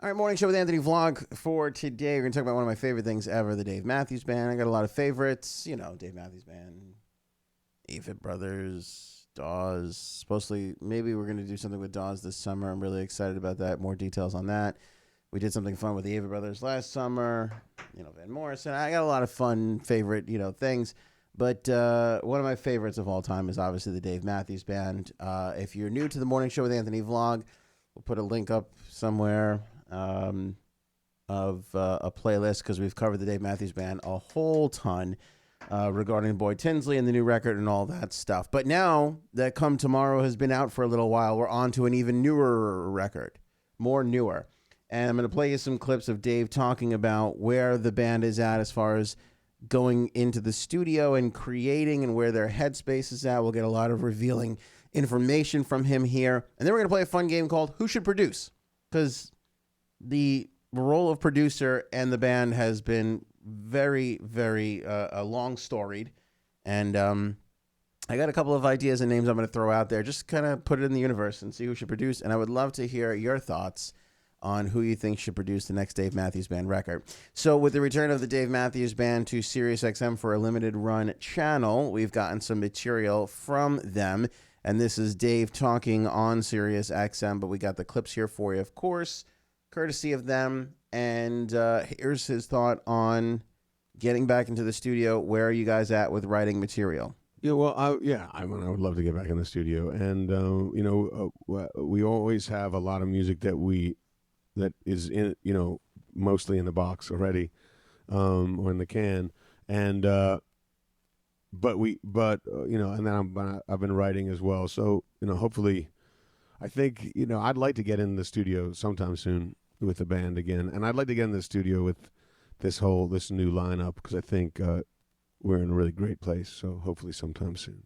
All right, morning show with Anthony vlog for today. We're going to talk about one of my favorite things ever, the Dave Matthews Band. I got a lot of favorites. You know, Dave Matthews Band, Avett Brothers, Dawes. Supposedly, maybe we're going to do something with Dawes this summer. I'm really excited about that. More details on that. We did something fun with the Avett Brothers last summer. You know, Van Morrison. I got a lot of fun, favorite, things. But one of my favorites of all time is obviously the Dave Matthews Band. If you're new to the morning show with Anthony vlog, we'll put a link up somewhere of a playlist because we've covered the Dave Matthews Band a whole ton regarding Boyd Tinsley and the new record and all that stuff. But now that Come Tomorrow has been out for a little while, we're on to an even newer record, more newer. And I'm going to play you some clips of Dave talking about where the band is at as far as going into the studio and creating and where their headspace is at. We'll get a lot of revealing information from him here. And then we're going to play a fun game called Who Should Produce? Because the role of producer and the band has been very, very long storied. And I got a couple of ideas and names I'm going to throw out there. Just kind of put it in the universe and see who should produce. And I would love to hear your thoughts on who you think should produce the next Dave Matthews Band record. So with the return of the Dave Matthews Band to SiriusXM for a limited run channel, we've gotten some material from them. And this is Dave talking on SiriusXM, but we got the clips here for you, of course, courtesy of them. And here's his thought on getting back into the studio. Where are you guys at with writing material? Yeah, well, I would love to get back in the studio, and we always have a lot of music that is in, mostly in the box already, or in the can, and and then I've been writing as well. So hopefully, I think I'd like to get in the studio sometime soon with the band again, and I'd like to get in the studio with this new lineup because I think we're in a really great place. So hopefully sometime soon.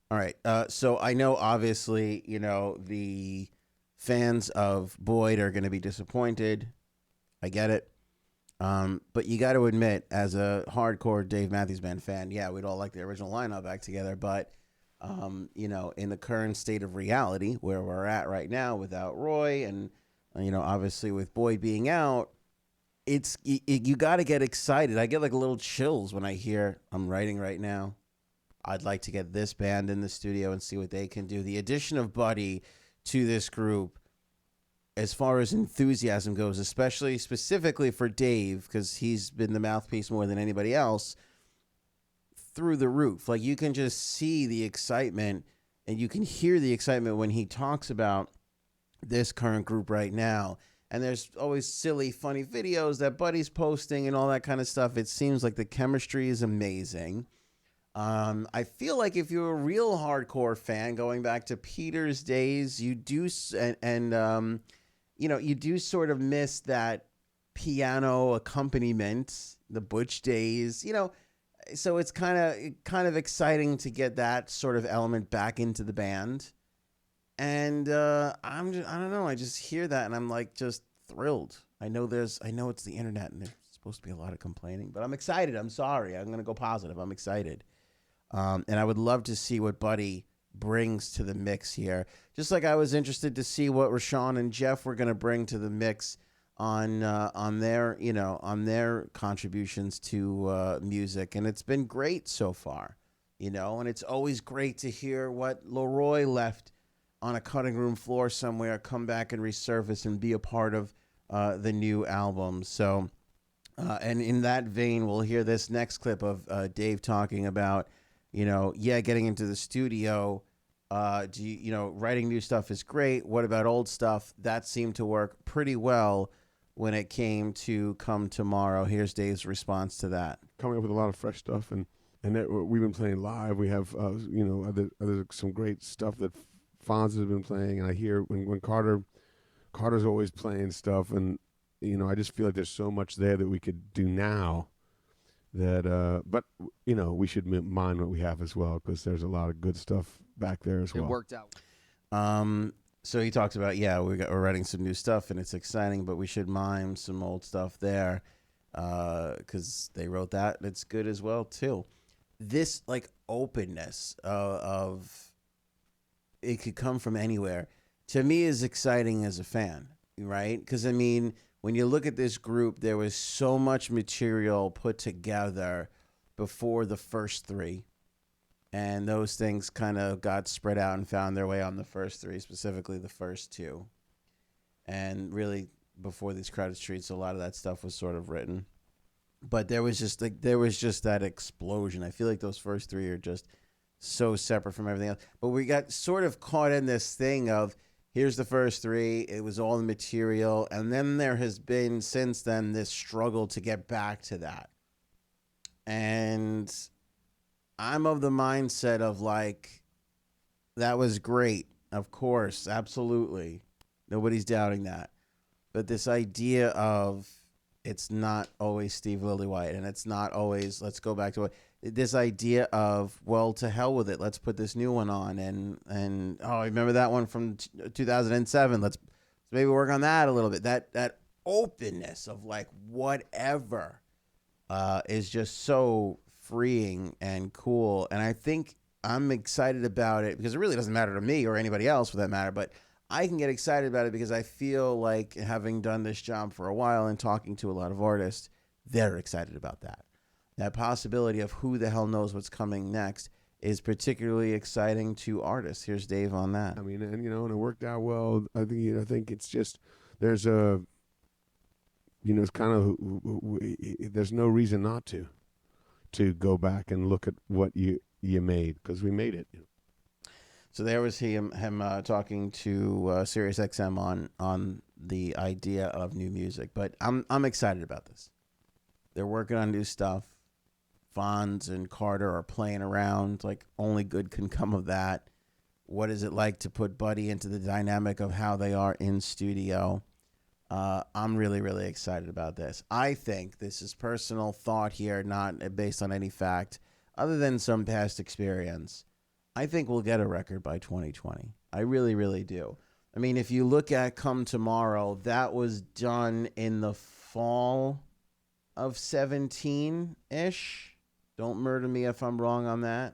All right. So I know obviously the fans of Boyd are going to be disappointed. I get it. But you got to admit, as a hardcore Dave Matthews Band fan, yeah, we'd all like the original lineup back together. But, in the current state of reality where we're at right now without Roy and, obviously with Boyd being out, you got to get excited. I get like little chills when I hear I'm writing right now. I'd like to get this band in the studio and see what they can do. The addition of Buddy to this group, as far as enthusiasm goes, specifically for Dave, because he's been the mouthpiece more than anybody else, through the roof. Like, you can just see the excitement and you can hear the excitement when he talks about this current group right now. And there's always silly, funny videos that Buddy's posting and all that kind of stuff. It seems like the chemistry is amazing. I feel like if you're a real hardcore fan, going back to Peter's days, you do, you do sort of miss that piano accompaniment, the Butch days, so it's kind of exciting to get that sort of element back into the band. And I don't know, I just hear that and I'm like just thrilled. I know it's the internet and there's supposed to be a lot of complaining, but I'm excited. I'm sorry. I'm going to go positive. I'm excited. And I would love to see what Buddy brings to the mix here. Just like I was interested to see what Rashawn and Jeff were going to bring to the mix on their contributions to music. And it's been great so far, and it's always great to hear what Leroy left on a cutting room floor somewhere come back and resurface and be a part of the new album. So, and in that vein, we'll hear this next clip of Dave talking about, getting into the studio. Writing new stuff is great. What about old stuff? That seemed to work pretty well when it came to Come Tomorrow. Here's Dave's response to that. Coming up with a lot of fresh stuff, and that we've been playing live. We have, other some great stuff that Fonz has been playing, and I hear when Carter's always playing stuff, and I just feel like there's so much there that we could do now that but we should mind what we have as well, because there's a lot of good stuff back there as well. It worked out. So he talks about, we're writing some new stuff and it's exciting, but we should mime some old stuff there because they wrote that and it's good as well too. This like openness of it could come from anywhere, to me is exciting as a fan, right? Because I mean, when you look at this group, there was so much material put together before the first three. And those things kind of got spread out and found their way on the first three, specifically the first two. And really, before these crowded streets, a lot of that stuff was sort of written. But there was just that explosion. I feel like those first three are just so separate from everything else. But we got sort of caught in this thing of, here's the first three. It was all the material. And then there has been, since then, this struggle to get back to that. And I'm of the mindset of like, that was great. Of course. Absolutely. Nobody's doubting that. But this idea of it's not always Steve Lillywhite, and it's not always, let's go back to it. This idea of, well, to hell with it. Let's put this new one on. And oh, remember that one from 2007? Let's maybe work on that a little bit. That openness of like whatever is just so freeing and cool. And I think I'm excited about it because it really doesn't matter to me or anybody else for that matter, but I can get excited about it because I feel like, having done this job for a while and talking to a lot of artists, they're excited about that. That possibility of who the hell knows what's coming next is particularly exciting to artists. Here's Dave on that. I mean, and and it worked out well. I think it's just, there's a, it's kind of, there's no reason not to go back and look at what you made, because we made it. So there was him talking to Sirius XM on the idea of new music. But I'm excited about this. They're working on new stuff. Fonz and Carter are playing around. Like, only good can come of that. What is it like to put Buddy into the dynamic of how they are in studio? I'm really, really excited about this. I think this is personal thought here, not based on any fact, other than some past experience. I think we'll get a record by 2020. I really, really do. I mean, if you look at Come Tomorrow, that was done in the fall of 17-ish. Don't murder me if I'm wrong on that.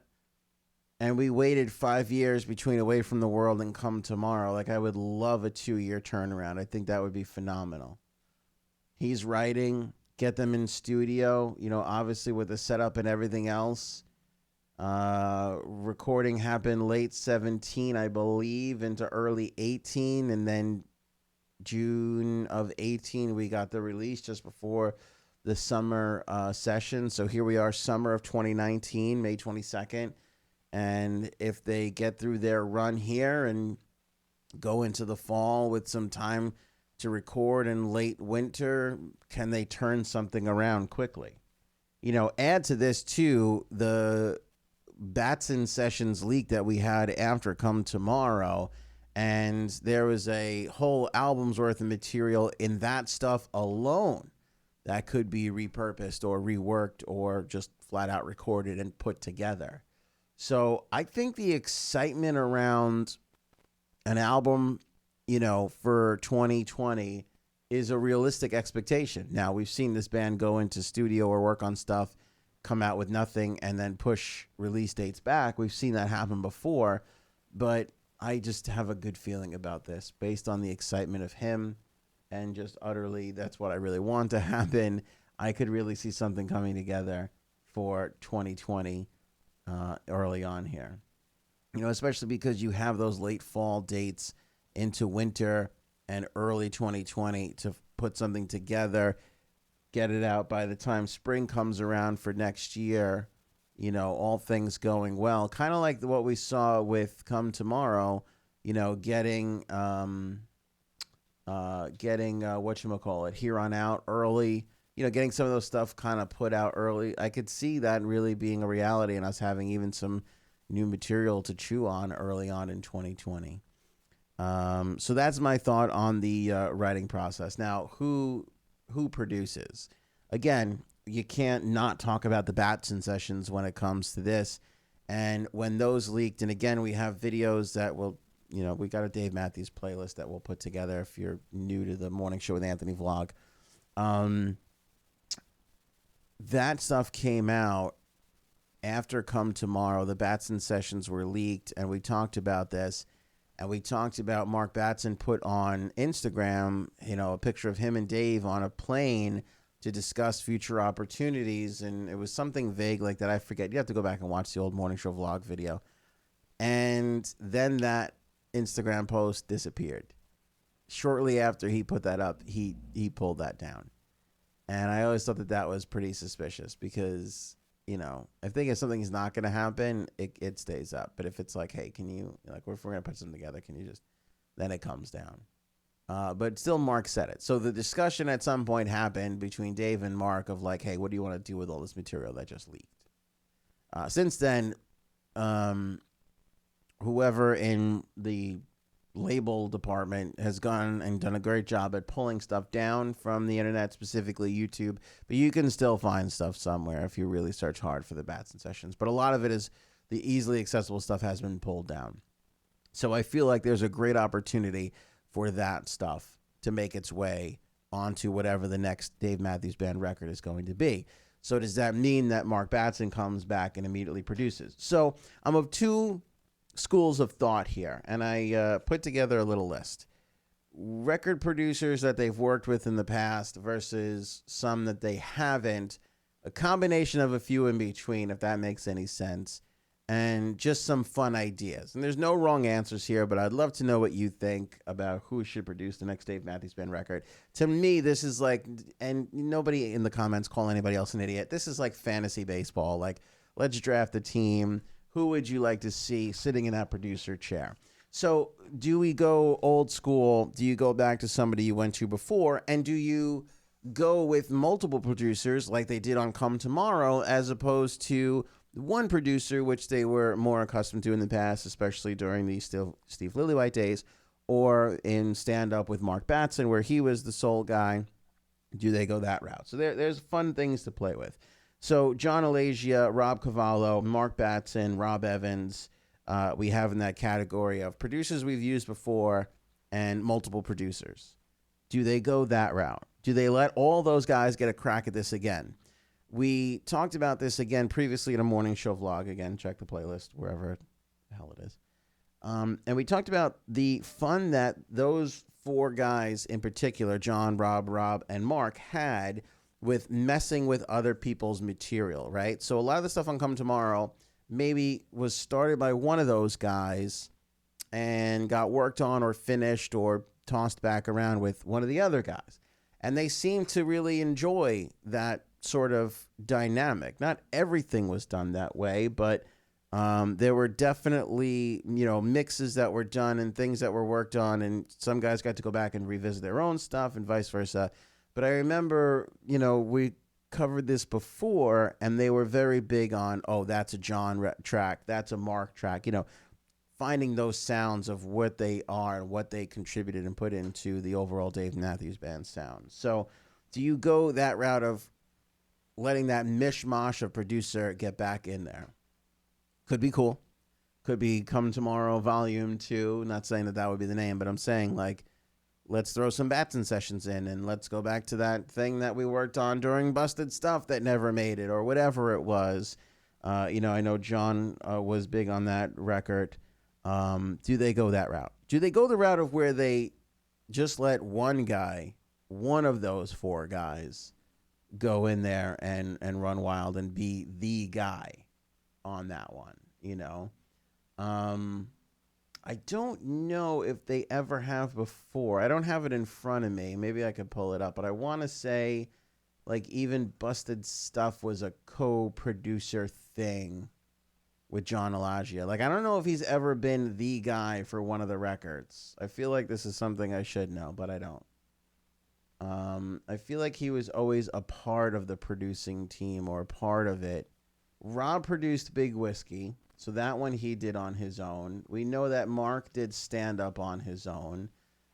And we waited 5 years between Away from the World and Come Tomorrow. Like, I would love a 2-year turnaround. I think that would be phenomenal. He's writing, get them in studio, obviously with the setup and everything else. Recording happened late 17, I believe, into early 18, and then June of 18 we got the release just before the summer session. So here we are, summer of 2019, May 22nd, and if they get through their run here and go into the fall with some time to record in late winter, can they turn something around quickly? Add to this too the Batson sessions leak that we had after Come Tomorrow, and there was a whole album's worth of material in that stuff alone that could be repurposed or reworked or just flat out recorded and put together. So I think the excitement around an album, for 2020 is a realistic expectation. Now, we've seen this band go into studio or work on stuff, come out with nothing, and then push release dates back. We've seen that happen before, but I just have a good feeling about this based on the excitement of him, and just utterly, that's what I really want to happen. I could really see something coming together for 2020 early on here. Especially because you have those late fall dates into winter and early 2020 to put something together, get it out by the time spring comes around for next year, all things going well. Kind of like what we saw with Come Tomorrow, getting whatchamacallit, Here on Out early, getting some of those stuff kind of put out early. I could see that really being a reality and us having even some new material to chew on early on in 2020. So that's my thought on the writing process. Now, who produces? Again, you can't not talk about the Batson sessions when it comes to this. And when those leaked, and again, we have videos that will, we got a Dave Matthews playlist that we'll put together if you're new to the Morning Show with Anthony vlog. That stuff came out after Come Tomorrow. The Batson sessions were leaked, and we talked about this. And we talked about Mark Batson put on Instagram, a picture of him and Dave on a plane to discuss future opportunities. And it was something vague like that. I forget. You have to go back and watch the old morning show vlog video. And then that Instagram post disappeared. Shortly after he put that up, he pulled that down. And I always thought that was pretty suspicious because, I think if something's not going to happen, it stays up. But if it's like, hey, can you, if we're going to put something together, can you just, then it comes down. But still, Mark said it. So the discussion at some point happened between Dave and Mark of like, hey, what do you want to do with all this material that just leaked? Since then, whoever in the label department has gone and done a great job at pulling stuff down from the internet, specifically YouTube, but you can still find stuff somewhere if you really search hard for the Batson sessions. But a lot of it is the easily accessible stuff has been pulled down. So I feel like there's a great opportunity for that stuff to make its way onto whatever the next Dave Matthews Band record is going to be. So does that mean that Mark Batson comes back and immediately produces? So I'm of two schools of thought here, and I put together a little list. Record producers that they've worked with in the past versus some that they haven't, a combination of a few in between, if that makes any sense, and just some fun ideas. And there's no wrong answers here, but I'd love to know what you think about who should produce the next Dave Matthews Band record. To me, this is like, and nobody in the comments call anybody else an idiot, this is like fantasy baseball. Like, let's draft a team. Who would you like to see sitting in that producer chair? So do we go old school? Do you go back to somebody you went to before? And do you go with multiple producers like they did on Come Tomorrow as opposed to one producer, which they were more accustomed to in the past, especially during the Steve Lillywhite days, or in Stand Up with Mark Batson, where he was the sole guy? Do they go that route? So there's fun things to play with. So John Alagia, Rob Cavallo, Mark Batson, Rob Evans, we have in that category of producers we've used before and multiple producers. Do they go that route? Do they let all those guys get a crack at this again? We talked about this again previously in a morning show vlog. Again, check the playlist wherever the hell it is. And we talked about the fun that those four guys in particular, John, Rob, and Mark, had with messing with other people's material, right? So a lot of the stuff on Come Tomorrow maybe was started by one of those guys and got worked on or finished or tossed back around with one of the other guys. And they seem to really enjoy that sort of dynamic. Not everything was done that way, but there were definitely, mixes that were done and things that were worked on, and some guys got to go back and revisit their own stuff and vice versa. But I remember, we covered this before, and they were very big on, that's a John track, that's a Mark track, finding those sounds of what they are and what they contributed and put into the overall Dave Matthews Band sound. So do you go that route of letting that mishmash of producer get back in there? Could be cool. Could be Come Tomorrow Volume 2. Not saying that would be the name, but I'm saying, let's throw some Batson sessions in, and let's go back to that thing that we worked on during Busted Stuff that never made it, or whatever it was. I know John was big on that record. Do they go that route? Do they go the route of where they just let one of those four guys, go in there and run wild and be the guy on that one, I don't know if they ever have before. I don't have it in front of me. Maybe I could pull it up, but I want to say even Busted Stuff was a co-producer thing with John Alagia. I don't know if he's ever been the guy for one of the records. I feel like this is something I should know, but I don't. I feel like he was always a part of the producing team or a part of it. Rob produced Big Whiskey, so that one he did on his own. We know that Mark did Stand Up on his own.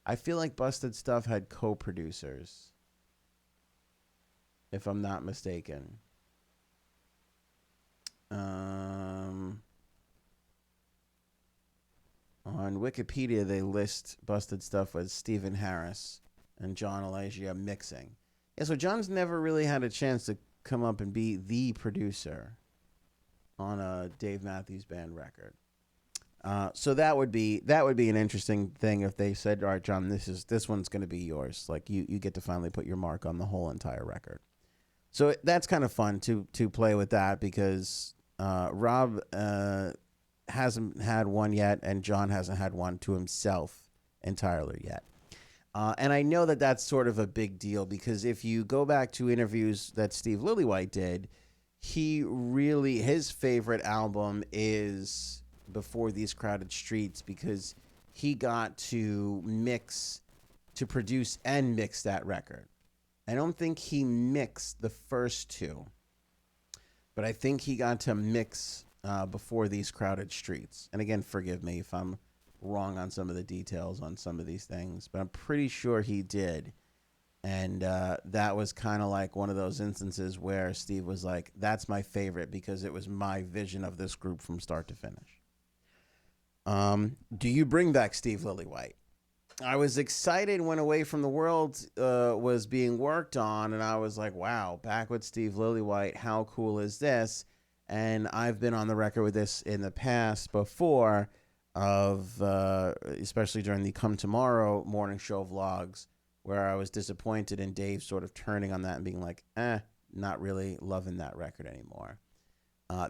I feel like Busted Stuff had co-producers, if I'm not mistaken. On Wikipedia, they list Busted Stuff as Stephen Harris and John Alagia mixing. Yeah, so John's never really had a chance to come up and be the producer on a Dave Matthews Band record. So that would be an interesting thing if they said, all right, John, this one's going to be yours. Like you get to finally put your mark on the whole entire record. So that's kind of fun to play with that because Rob hasn't had one yet, and John hasn't had one to himself entirely yet. And I know that that's sort of a big deal because if you go back to interviews that Steve Lillywhite did, his favorite album is Before These Crowded Streets because he got to produce and mix that record. I don't think he mixed the first two, but I think he got to mix Before These Crowded Streets. And again, forgive me if I'm wrong on some of the details on some of these things, but I'm pretty sure he did. And that was kind of like one of those instances where Steve was like, that's my favorite because it was my vision of this group from start to finish. Do you bring back Steve Lillywhite? I was excited when Away from the World was being worked on, and I was like, wow, back with Steve Lillywhite, how cool is this? And I've been on the record with this in the past before, especially during the Come Tomorrow morning show vlogs, where I was disappointed in Dave sort of turning on that and being like, not really loving that record anymore.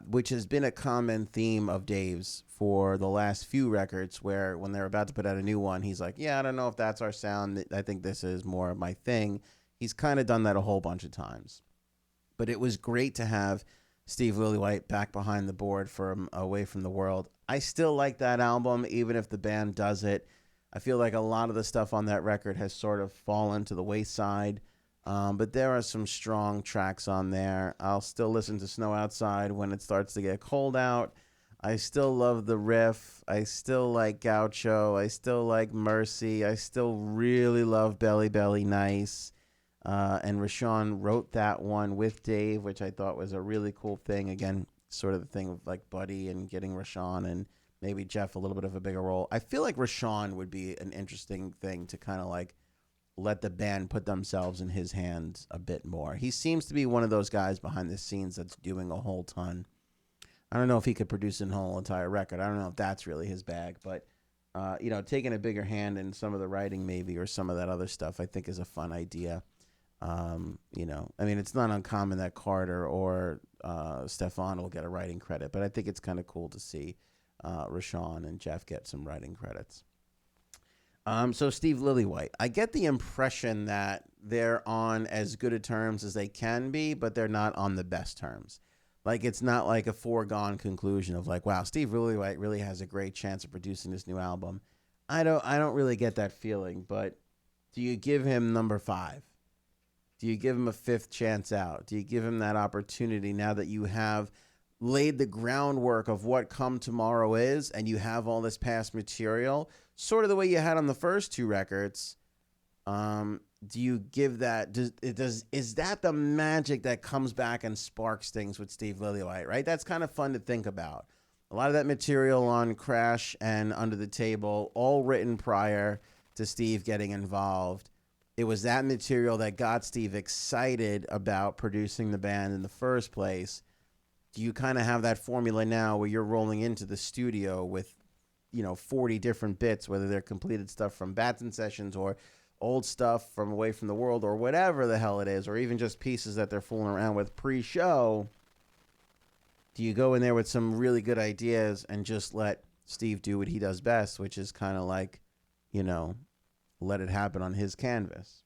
Which has been a common theme of Dave's for the last few records, where when they're about to put out a new one, he's like, yeah, I don't know if that's our sound. I think this is more of my thing. He's kind of done that a whole bunch of times. But it was great to have Steve Lillywhite back behind the board for Away from the World. I still like that album, even if the band does it. I feel like a lot of the stuff on that record has sort of fallen to the wayside. But there are some strong tracks on there. I'll still listen to Snow Outside when it starts to get cold out. I still love the riff. I still like Gaucho. I still like Mercy. I still really love Belly Belly Nice. And Rashawn wrote that one with Dave, which I thought was a really cool thing. Again, sort of the thing of like Buddy and getting Rashawn and maybe Jeff a little bit of a bigger role. I feel like Rashawn would be an interesting thing to kind of like let the band put themselves in his hands a bit more. He seems to be one of those guys behind the scenes that's doing a whole ton. I don't know if he could produce a whole entire record. I don't know if that's really his bag, but taking a bigger hand in some of the writing maybe or some of that other stuff I think is a fun idea. I mean, it's not uncommon that Carter or Stefan will get a writing credit, but I think it's kind of cool to see Rashawn and Jeff get some writing credits. So Steve Lillywhite, I get the impression that they're on as good a terms as they can be, but they're not on the best terms. Like, it's not like a foregone conclusion of like, wow, Steve Lillywhite really has a great chance of producing this new album. I don't really get that feeling, but do you give him number 5? Do you give him a 5th chance out? Do you give him that opportunity now that you have laid the groundwork of what Come Tomorrow is and you have all this past material, sort of the way you had on the first 2 records? Do you give that? Is that the magic that comes back and sparks things with Steve Lillywhite, right? That's kind of fun to think about. A lot of that material on Crash and Under the Table, all written prior to Steve getting involved. It was that material that got Steve excited about producing the band in the first place. Do you kind of have that formula now where you're rolling into the studio with 40 different bits, whether they're completed stuff from Batson sessions or old stuff from Away from the World or whatever the hell it is, or even just pieces that they're fooling around with pre-show? Do you go in there with some really good ideas and just let Steve do what he does best, which is kind of like, let it happen on his canvas?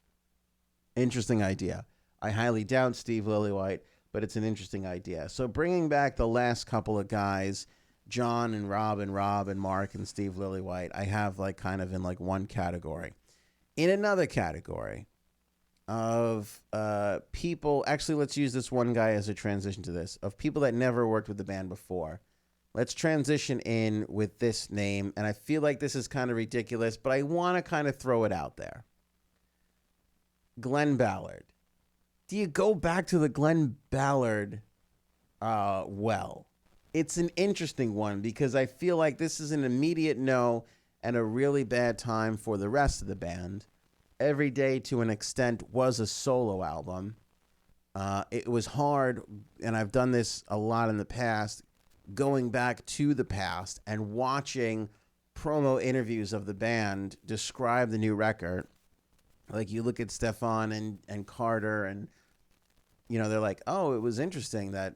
Interesting idea. I highly doubt Steve Lillywhite, but it's an interesting idea. So bringing back the last couple of guys, John and Rob and Mark and Steve Lillywhite, I have like kind of in like one category. In another category of people, actually let's use this one guy as a transition to this, of people that never worked with the band before. Let's transition in with this name, and I feel like this is kind of ridiculous, but I want to kind of throw it out there. Glen Ballard. Do you go back to the Glen Ballard well? It's an interesting one because I feel like this is an immediate no and a really bad time for the rest of the band. Every Day, to an extent, was a solo album. It was hard, and I've done this a lot in the past, going back to the past and watching promo interviews of the band describe the new record. Like you look at Stefan and Carter, and they're like, oh, it was interesting that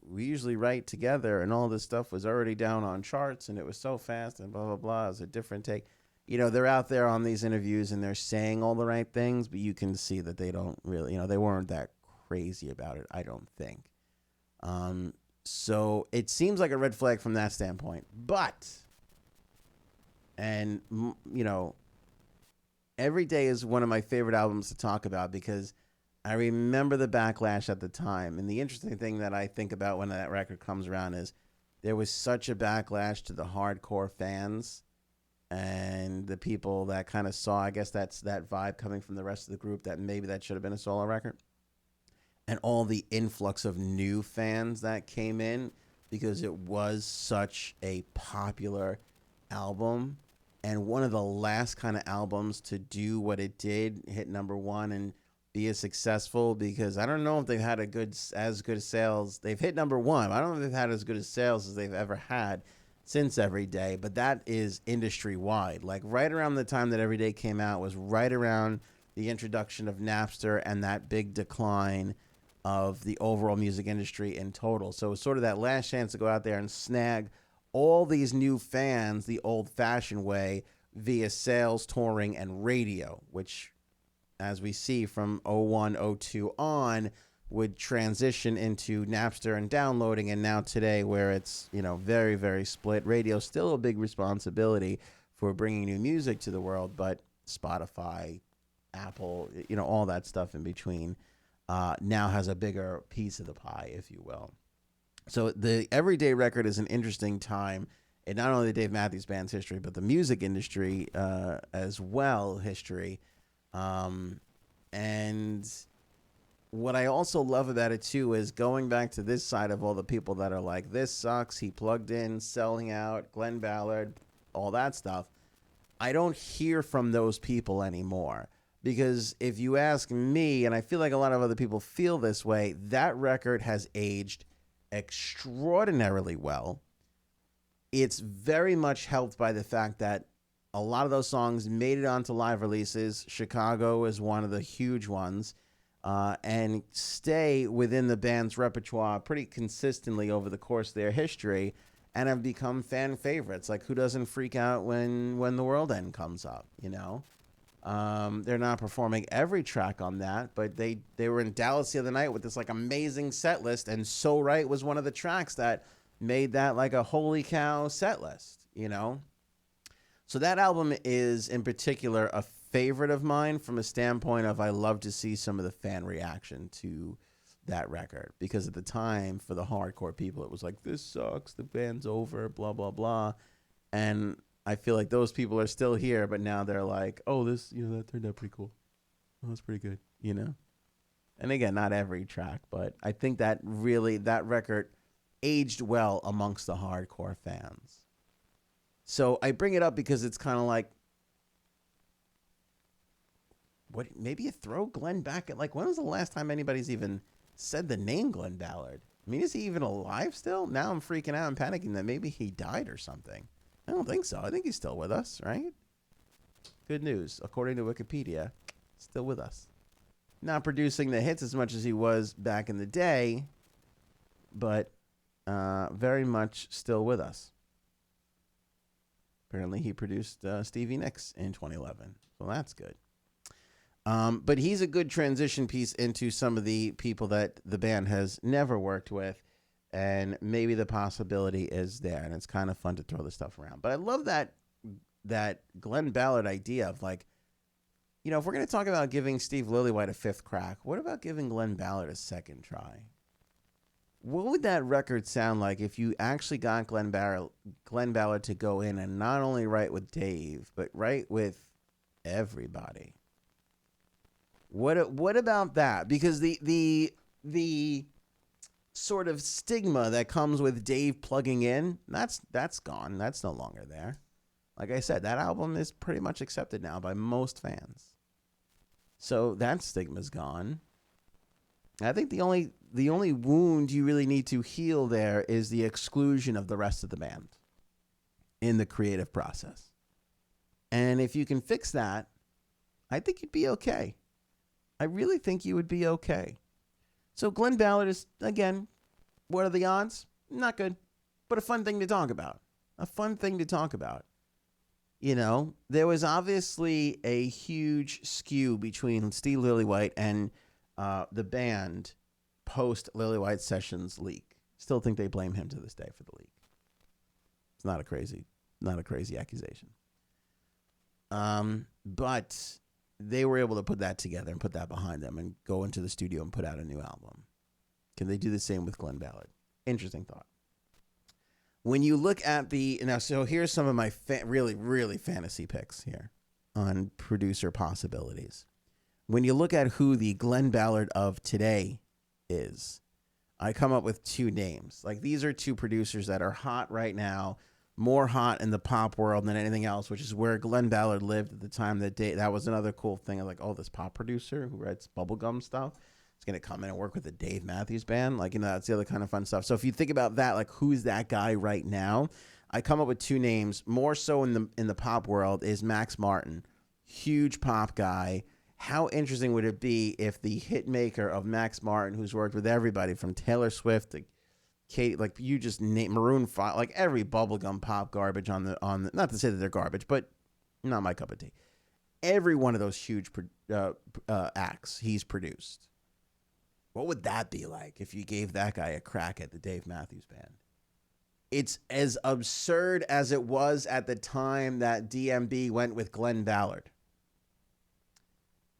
we usually write together, and all this stuff was already down on charts, and it was so fast, and blah blah blah. It was a different take. They're out there on these interviews, and they're saying all the right things, but you can see that they don't really, they weren't that crazy about it, I don't think. So it seems like a red flag from that standpoint, but, and Every Day is one of my favorite albums to talk about because I remember the backlash at the time. And the interesting thing that I think about when that record comes around is there was such a backlash to the hardcore fans and the people that kind of saw, I guess that's that vibe coming from the rest of the group, that maybe that should have been a solo record. And all the influx of new fans that came in because it was such a popular album. And one of the last kind of albums to do what it did, hit number one and be as successful, because I don't know if they've had as good sales. They've hit number one. I don't know if they've had as good as sales as they've ever had since Every Day, but that is industry wide. Like right around the time that Every Day came out was right around the introduction of Napster and that big decline of the overall music industry in total. So it was sort of that last chance to go out there and snag all these new fans the old-fashioned way via sales, touring, and radio, which, as we see from 01, 02 on, would transition into Napster and downloading, and now today where it's, very, very split. Radio still a big responsibility for bringing new music to the world, but Spotify, Apple, all that stuff in between now has a bigger piece of the pie, if you will. So the Every Day record is an interesting time in not only the Dave Matthews Band's history, but the music industry as well, history. And what I also love about it, too, is going back to this side of all the people that are like, this sucks, he plugged in, selling out, Glen Ballard, all that stuff. I don't hear from those people anymore. Because if you ask me, and I feel like a lot of other people feel this way, that record has aged extraordinarily well. It's very much helped by the fact that a lot of those songs made it onto live releases. Chicago is one of the huge ones, and stay within the band's repertoire pretty consistently over the course of their history and have become fan favorites. Like, who doesn't freak out when The World End comes up, They're not performing every track on that, but they were in Dallas the other night with this like amazing set list, and So Right was one of the tracks that made that like a holy cow set list, So that album is in particular a favorite of mine from a standpoint of I love to see some of the fan reaction to that record, because at the time for the hardcore people it was like, this sucks, the band's over, blah blah blah, and I feel like those people are still here, but now they're like, oh, this, that turned out pretty cool. Oh, that's pretty good, And again, not every track, but I think that really, that record aged well amongst the hardcore fans. So I bring it up because it's kind of like, maybe you throw Glenn back at, like, when was the last time anybody's even said the name Glen Ballard? I mean, is he even alive still? Now I'm freaking out and panicking that maybe he died or something. I don't think so. I think he's still with us, right? Good news. According to Wikipedia, still with us. Not producing the hits as much as he was back in the day, but very much still with us. Apparently he produced Stevie Nicks in 2011, so that's good. But he's a good transition piece into some of the people that the band has never worked with, and maybe the possibility is there, and it's kind of fun to throw this stuff around. But I love that Glen Ballard idea of, like, if we're going to talk about giving Steve Lillywhite a fifth crack, what about giving Glen Ballard a second try? What would that record sound like if you actually got Glen Ballard to go in and not only write with Dave, but write with everybody? What about that? Because the sort of stigma that comes with Dave plugging in, that's gone. That's no longer there. Like I said, that album is pretty much accepted now by most fans. So that stigma's gone. I think the only the only wound you really need to heal there is the exclusion of the rest of the band in the creative process. And if you can fix that, I think you'd be okay. I really think you would be okay. So Glen Ballard is, again, what are the odds? Not good, but a fun thing to talk about. A fun thing to talk about. You know, there was obviously a huge skew between Steve Lillywhite and the band post Lillywhite Sessions leak. Still think they blame him to this day for the leak. It's not a crazy accusation. But they were able to put that together and put that behind them and go into the studio and put out a new album. Can they do the same with Glen Ballard? Interesting thought. When you look at so here's some of my really, really fantasy picks here on producer possibilities. When you look at who the Glen Ballard of today is, I come up with two names. Like, these are two producers that are hot right now, more hot in the pop world than anything else, which is where Glen Ballard lived at the time. That was another cool thing. Like, oh, this pop producer who writes bubblegum stuff is going to come in and work with the Dave Matthews Band. Like, that's the other kind of fun stuff. So if you think about that, like, who's that guy right now? I come up with two names. More so in the pop world is Max Martin, huge pop guy. How interesting would it be if the hit maker of Max Martin, who's worked with everybody from Taylor Swift to Kate, like you just name Maroon 5, like every bubblegum pop garbage on the not to say that they're garbage, but not my cup of tea. Every one of those huge acts he's produced. What would that be like if you gave that guy a crack at the Dave Matthews Band? It's as absurd as it was at the time that DMB went with Glen Ballard.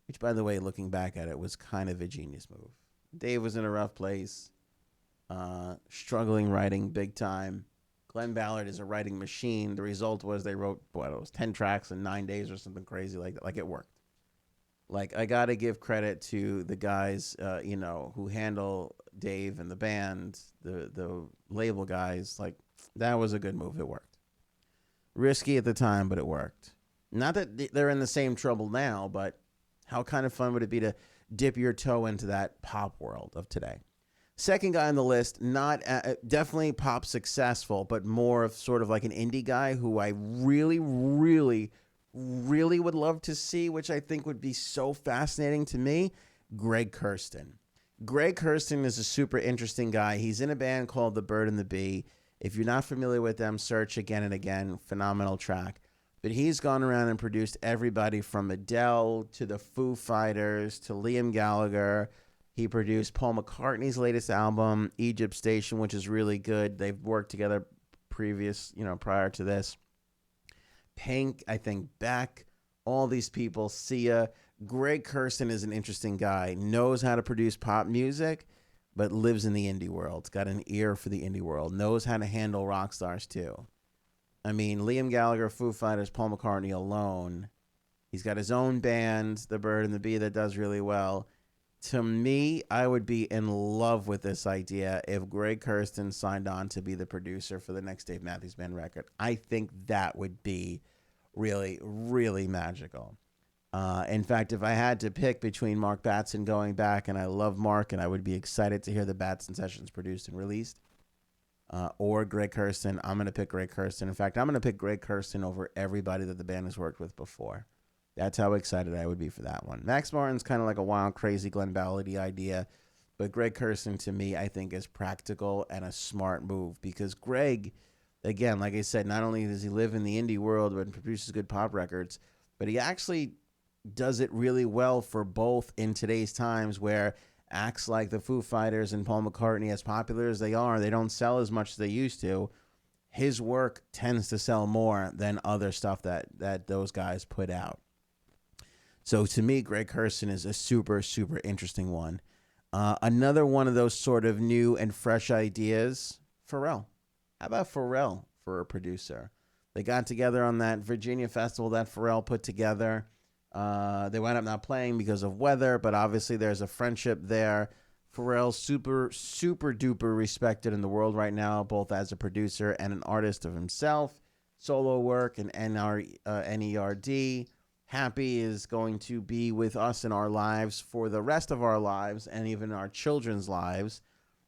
Which, by the way, looking back at it, was kind of a genius move. Dave was in a rough place, struggling writing big time. Glen Ballard is a writing machine. The result was they wrote, 10 tracks in 9 days or something crazy like that. Like, it worked. Like, I got to give credit to the guys, who handle Dave and the band, the label guys. Like, that was a good move. It worked. Risky at the time, but it worked. Not that they're in the same trouble now, but how kind of fun would it be to dip your toe into that pop world of today? Second guy on the list, not definitely pop successful, but more of sort of like an indie guy who I really, really, really would love to see, which I think would be so fascinating to me, Greg Kurstin. Greg Kurstin is a super interesting guy. He's in a band called The Bird and the Bee. If you're not familiar with them, search Again and Again. Phenomenal track. But he's gone around and produced everybody from Adele to the Foo Fighters to Liam Gallagher. He produced Paul McCartney's latest album, Egypt Station, which is really good. They've worked together prior to this. Pink, I think Beck, all these people, Sia. Greg Kurstin is an interesting guy. Knows how to produce pop music, but lives in the indie world. Got an ear for the indie world. Knows how to handle rock stars too. I mean, Liam Gallagher, Foo Fighters, Paul McCartney alone. He's got his own band, The Bird and the Bee, that does really well. To me, I would be in love with this idea if Greg Kurstin signed on to be the producer for the next Dave Matthews Band record. I think that would be really, really magical. In fact, if I had to pick between Mark Batson going back, and I love Mark, and I would be excited to hear the Batson sessions produced and released, or Greg Kurstin, I'm going to pick Greg Kurstin. In fact, I'm going to pick Greg Kurstin over everybody that the band has worked with before. That's how excited I would be for that one. Max Martin's kind of like a wild, crazy Glen Ballard-y idea, but Greg Kurstin, to me, I think is practical and a smart move, because Greg, again, like I said, not only does he live in the indie world but produces good pop records, but he actually does it really well for both in today's times, where acts like the Foo Fighters and Paul McCartney, as popular as they are, they don't sell as much as they used to. His work tends to sell more than other stuff that those guys put out. So to me, Greg Kurstin is a super, super interesting one. Another one of those sort of new and fresh ideas, Pharrell. How about Pharrell for a producer? They got together on that Virginia festival that Pharrell put together. They wound up not playing because of weather, but obviously there's a friendship there. Pharrell's super, super duper respected in the world right now, both as a producer and an artist of himself. Solo work and NERD. Happy is going to be with us in our lives for the rest of our lives and even our children's lives.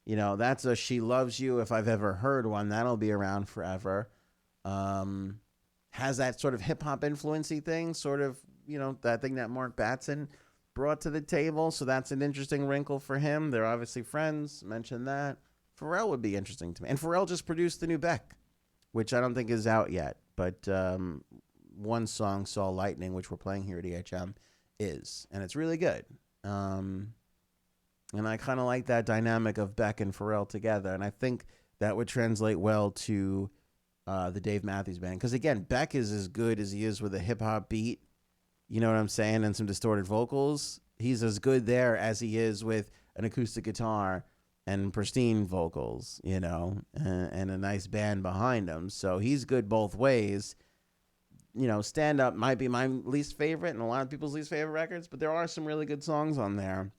That's a She Loves You, if I've ever heard one. That'll be around forever. Has that sort of hip hop influency thing, sort of, that thing that Mark Batson brought to the table. So that's an interesting wrinkle for him. They're obviously friends. Mentioned that. Pharrell would be interesting to me. And Pharrell just produced the new Beck, which I don't think is out yet. But one song, Saw Lightning, which we're playing here at EHM, is. And it's really good. And I kind of like that dynamic of Beck and Pharrell together. And I think that would translate well to the Dave Matthews Band. Because, again, Beck is as good as he is with a hip-hop beat. You know what I'm saying? And some distorted vocals. He's as good there as he is with an acoustic guitar and pristine vocals, and a nice band behind him. So he's good both ways. Stand Up might be my least favorite and a lot of people's least favorite records, but there are some really good songs on there.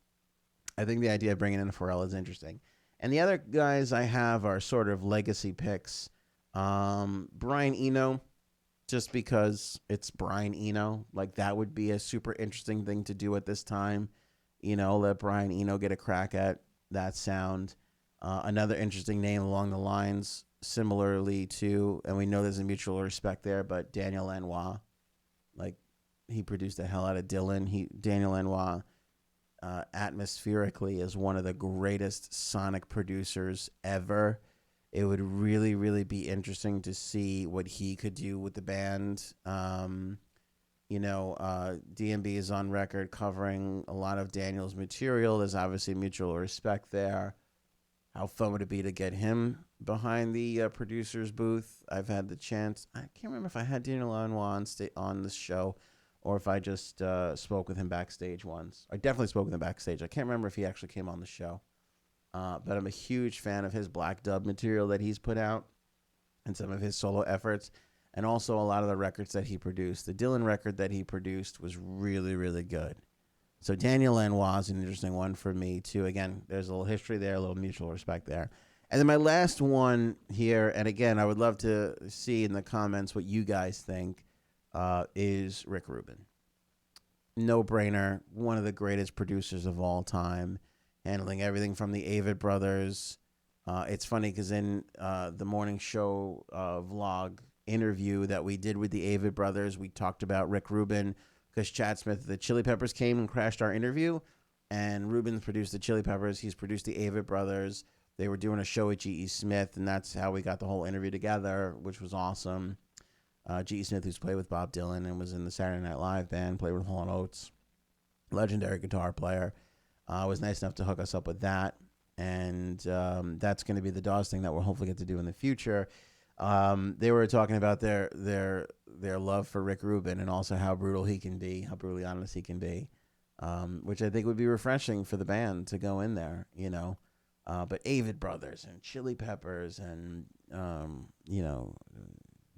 I think the idea of bringing in Pharrell is interesting. And the other guys I have are sort of legacy picks. Brian Eno, just because it's Brian Eno. Like, that would be a super interesting thing to do at this time. Let Brian Eno get a crack at that sound. Another interesting name along the lines, similarly to, and we know there's a mutual respect there, but Daniel Lanois. Like, he produced the hell out of Dylan. Daniel Lanois, atmospherically, is one of the greatest sonic producers ever. It would really, really be interesting to see what he could do with the band. DMB is on record covering a lot of Daniel's material. There's obviously mutual respect there. How fun would it be to get him behind the producer's booth? I've had the chance. I can't remember if I had Daniel Lanois on this show or if I just spoke with him backstage once. I definitely spoke with him backstage. I can't remember if he actually came on the show. But I'm a huge fan of his Black Dub material that he's put out and some of his solo efforts, and also a lot of the records that he produced. The Dylan record that he produced was really, really good. So Daniel Lanois is an interesting one for me, too. Again, there's a little history there, a little mutual respect there. And then my last one here, and again, I would love to see in the comments what you guys think, is Rick Rubin. No-brainer, one of the greatest producers of all time. Handling everything from the Avett Brothers. It's funny because in the morning show vlog interview that we did with the Avett Brothers, we talked about Rick Rubin because Chad Smith of the Chili Peppers came and crashed our interview. And Rubin's produced the Chili Peppers. He's produced the Avett Brothers. They were doing a show with G.E. Smith, and that's how we got the whole interview together, which was awesome. G.E. Smith, who's played with Bob Dylan and was in the Saturday Night Live band, played with Hall & Oates, legendary guitar player. Was nice enough to hook us up with that, and that's going to be the Dawes thing that we'll hopefully get to do in the future. They were talking about their love for Rick Rubin and also how brutal he can be, how brutally honest he can be, which I think would be refreshing for the band to go in there, But Avett Brothers and Chili Peppers and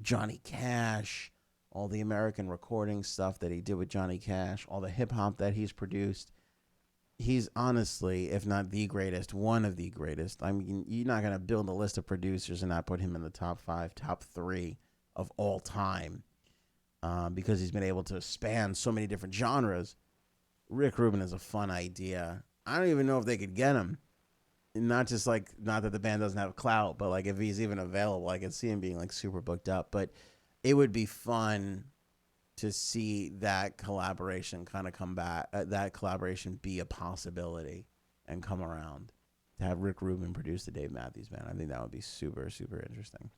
Johnny Cash, all the American recording stuff that he did with Johnny Cash, all the hip hop that he's produced. He's honestly, if not the greatest, one of the greatest. I mean, you're not going to build a list of producers and not put him in the top 5, top 3 of all time because he's been able to span so many different genres. Rick Rubin is a fun idea. I don't even know if they could get him. Not that the band doesn't have clout, but like if he's even available, I could see him being like super booked up. But it would be fun to see that collaboration kind of come back, that collaboration be a possibility and come around. To have Rick Rubin produce the Dave Matthews Band, I think that would be super, super interesting.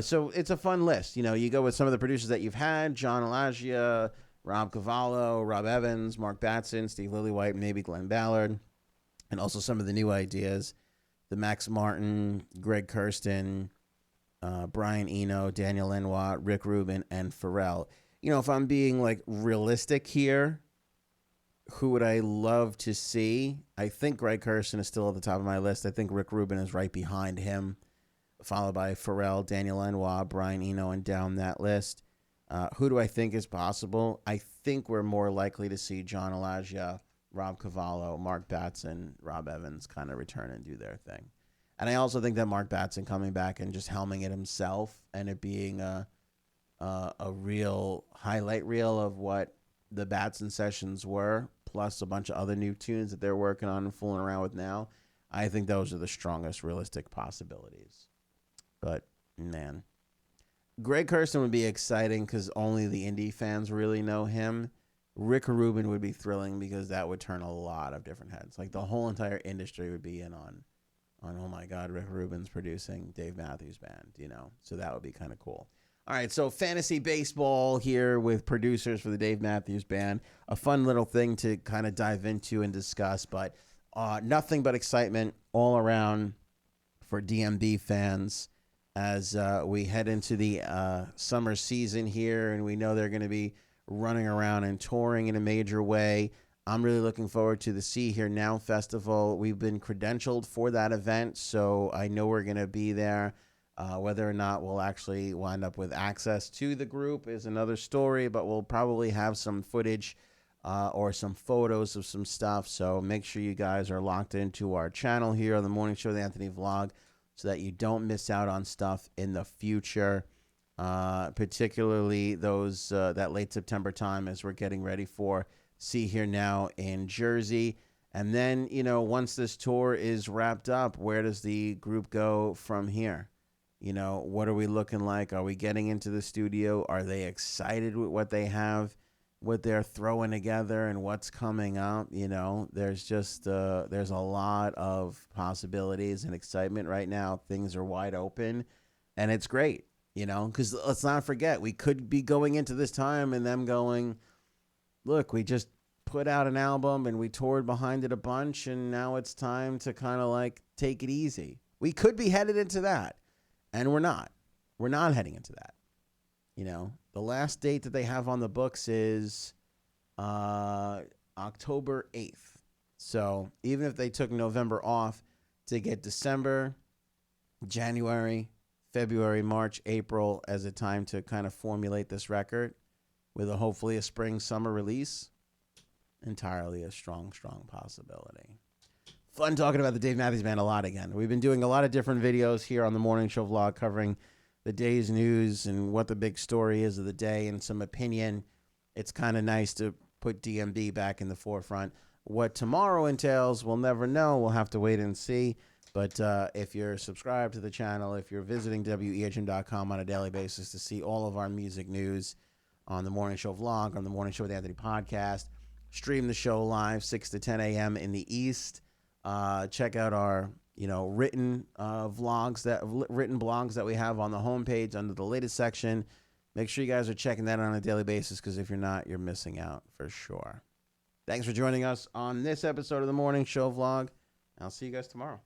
So it's a fun list. You go with some of the producers that you've had: John Elagia, Rob Cavallo, Rob Evans, Mark Batson, Steve Lillywhite, maybe Glen Ballard, and also some of the new ideas: the Max Martin, Greg Kurstin, Brian Eno, Daniel Lanois, Rick Rubin, and Pharrell. If I'm being like realistic here, who would I love to see? I think Greg Kurstin is still at the top of my list. I think Rick Rubin is right behind him, followed by Pharrell, Daniel Lanois, Brian Eno, and down that list. Who do I think is possible? I think we're more likely to see John Elagia, Rob Cavallo, Mark Batson, Rob Evans kind of return and do their thing. And I also think that Mark Batson coming back and just helming it himself and it being a real highlight reel of what the Batson sessions were, plus a bunch of other new tunes that they're working on and fooling around with now, I think those are the strongest realistic possibilities. But, man. Greg Kurstin would be exciting because only the indie fans really know him. Rick Rubin would be thrilling because that would turn a lot of different heads. Like the whole entire industry would be in on oh my God, Rick Rubin's producing Dave Matthews Band, you know? So that would be kind of cool. All right, so fantasy baseball here with producers for the Dave Matthews Band. A fun little thing to kind of dive into and discuss, but nothing but excitement all around for DMB fans as we head into the summer season here, and we know they're going to be running around and touring in a major way. I'm really looking forward to the See Here Now Festival. We've been credentialed for that event, so I know we're going to be there. Whether or not we'll actually wind up with access to the group is another story, but we'll probably have some footage or some photos of some stuff. So make sure you guys are locked into our channel here on the Morning Show with Anthony Vlog so that you don't miss out on stuff in the future, particularly those that late September time as we're getting ready for See Here Now in Jersey. And then, you know, once this tour is wrapped up, where does the group go from here? You know, what are we looking like? Are we getting into the studio? Are they excited with what they have, what they're throwing together and what's coming up? You know, there's just, there's a lot of possibilities and excitement right now. Things are wide open and it's great, you know, because let's not forget, we could be going into this time and them going, look, we just put out an album and we toured behind it a bunch and now it's time to kind of like take it easy. We could be headed into that. And we're not. We're not heading into that. You know, the last date that they have on the books is October 8th. So even if they took November off to get December, January, February, March, April as a time to kind of formulate this record with hopefully a spring, summer release, entirely a strong possibility. Fun talking about the Dave Matthews Band a lot again. We've been doing a lot of different videos here on the Morning Show Vlog covering the day's news and what the big story is of the day and some opinion. It's kind of nice to put DMB back in the forefront. What tomorrow entails, we'll never know. We'll have to wait and see. But if you're subscribed to the channel, if you're visiting WEHM.com on a daily basis to see all of our music news on the Morning Show Vlog, on the Morning Show with Anthony podcast, stream the show live 6 to 10 a.m. in the East. Check out our, you know, written blogs that we have on the homepage under the latest section. Make sure you guys are checking that on a daily basis because if you're not, you're missing out for sure. Thanks for joining us on this episode of the Morning Show Vlog. I'll see you guys tomorrow.